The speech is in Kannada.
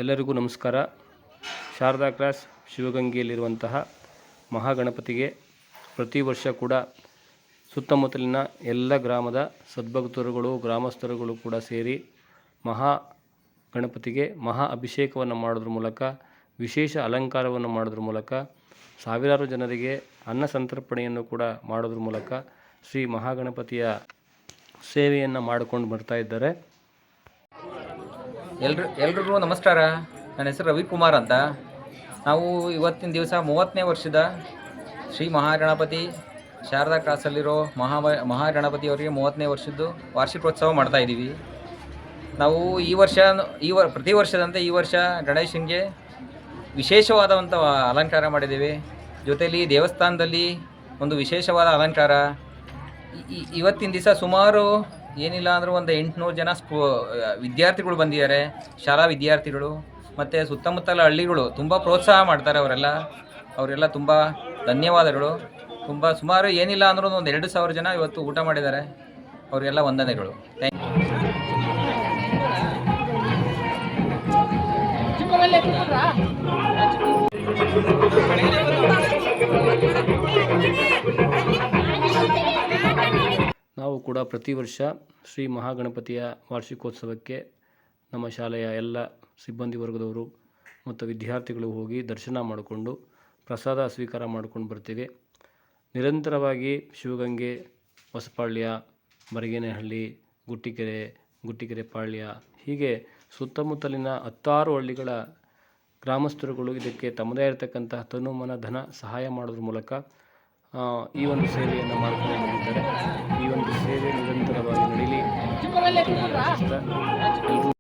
ಎಲ್ಲರಿಗೂ ನಮಸ್ಕಾರ. ಶಾರದಾ ಕ್ರಾಸ್ ಶಿವಗಂಗೆಯಲ್ಲಿರುವಂತಹ ಮಹಾಗಣಪತಿಗೆ ಪ್ರತಿ ವರ್ಷ ಕೂಡ ಸುತ್ತಮುತ್ತಲಿನ ಎಲ್ಲ ಗ್ರಾಮದ ಸದ್ಭಕ್ತರುಗಳು ಗ್ರಾಮಸ್ಥರುಗಳು ಕೂಡ ಸೇರಿ ಗಣಪತಿಗೆ ಮಹಾ ಅಭಿಷೇಕವನ್ನು ಮಾಡೋದ್ರ ಮೂಲಕ, ವಿಶೇಷ ಅಲಂಕಾರವನ್ನು ಮಾಡೋದ್ರ ಮೂಲಕ, ಸಾವಿರಾರು ಜನರಿಗೆ ಅನ್ನ ಸಂತರ್ಪಣೆಯನ್ನು ಕೂಡ ಮಾಡೋದ್ರ ಮೂಲಕ ಶ್ರೀ ಮಹಾಗಣಪತಿಯ ಸೇವೆಯನ್ನು ಮಾಡಿಕೊಂಡು ಬರ್ತಾ ಇದ್ದಾರೆ. ಎಲ್ರಿಗೂ ನಮಸ್ಕಾರ. ನನ್ನ ಹೆಸರು ರವಿಕುಮಾರ್ ಅಂತ. ನಾವು ಇವತ್ತಿನ ದಿವಸ 30ನೇ ವರ್ಷದ ಶ್ರೀ ಮಹಾಗಣಪತಿ ಶಾರದಾ ಕ್ರಾಸಲ್ಲಿರೋ ಮಹಾಗಣಪತಿಯವರಿಗೆ 30ನೇ ವರ್ಷದ್ದು ವಾರ್ಷಿಕೋತ್ಸವ ಮಾಡ್ತಾಯಿದ್ದೀವಿ. ನಾವು ಪ್ರತಿ ವರ್ಷದಂತೆ ಈ ವರ್ಷ ಗಣೇಶನಿಗೆ ವಿಶೇಷವಾದಂಥ ಅಲಂಕಾರ ಮಾಡಿದ್ದೇವೆ. ಜೊತೆಯಲ್ಲಿ ದೇವಸ್ಥಾನದಲ್ಲಿ ಒಂದು ವಿಶೇಷವಾದ ಅಲಂಕಾರ. ಇವತ್ತಿನ ದಿವಸ ಸುಮಾರು ಏನಿಲ್ಲ ಅಂದರೂ ಒಂದು 800 ಜನ ವಿದ್ಯಾರ್ಥಿಗಳು ಬಂದಿದ್ದಾರೆ, ಶಾಲಾ ವಿದ್ಯಾರ್ಥಿಗಳು. ಮತ್ತು ಸುತ್ತಮುತ್ತಲ ಹಳ್ಳಿಗಳು ತುಂಬ ಪ್ರೋತ್ಸಾಹ ಮಾಡ್ತಾರೆ. ಅವರೆಲ್ಲ ತುಂಬ ಧನ್ಯವಾದಗಳು. ಸುಮಾರು ಏನಿಲ್ಲ ಅಂದರೂ ಒಂದು 2000 ಜನ ಇವತ್ತು ಊಟ ಮಾಡಿದ್ದಾರೆ. ಅವರಿಗೆಲ್ಲ ವಂದನೆಗಳು. ಥ್ಯಾಂಕ್ ನಾವು ಕೂಡ ಪ್ರತಿ ವರ್ಷ ಶ್ರೀ ಮಹಾಗಣಪತಿಯ ವಾರ್ಷಿಕೋತ್ಸವಕ್ಕೆ ನಮ್ಮ ಶಾಲೆಯ ಎಲ್ಲ ಸಿಬ್ಬಂದಿ ವರ್ಗದವರು ಮತ್ತು ವಿದ್ಯಾರ್ಥಿಗಳು ಹೋಗಿ ದರ್ಶನ ಮಾಡಿಕೊಂಡು ಪ್ರಸಾದ ಸ್ವೀಕಾರ ಮಾಡ್ಕೊಂಡು ಬರ್ತೀವಿ. ನಿರಂತರವಾಗಿ ಶಿವಗಂಗೆ, ಹೊಸಪಾಳ್ಯ, ಬರಗೇನಹಳ್ಳಿ, ಗುಟ್ಟಿಕೆರೆ ಪಾಳ್ಯ, ಹೀಗೆ ಸುತ್ತಮುತ್ತಲಿನ 10 ಹಳ್ಳಿಗಳ ಗ್ರಾಮಸ್ಥರುಗಳು ಇದಕ್ಕೆ ತಮ್ಮದೇ ಇರತಕ್ಕಂತಹ ತನು ಮನ ಧನ ಸಹಾಯ ಮಾಡೋದ್ರ ಮೂಲಕ ಈ ಒಂದು ಸೇವೆಯನ್ನು ಮಾಡ್ಕೊಂಡು ಬಂದಿದ್ದಾರೆ. ಈ ಒಂದು ಸೇವೆ ನಿರಂತರವಾಗಿ ನಡೀಲಿ. ಎಲ್ಲರೂ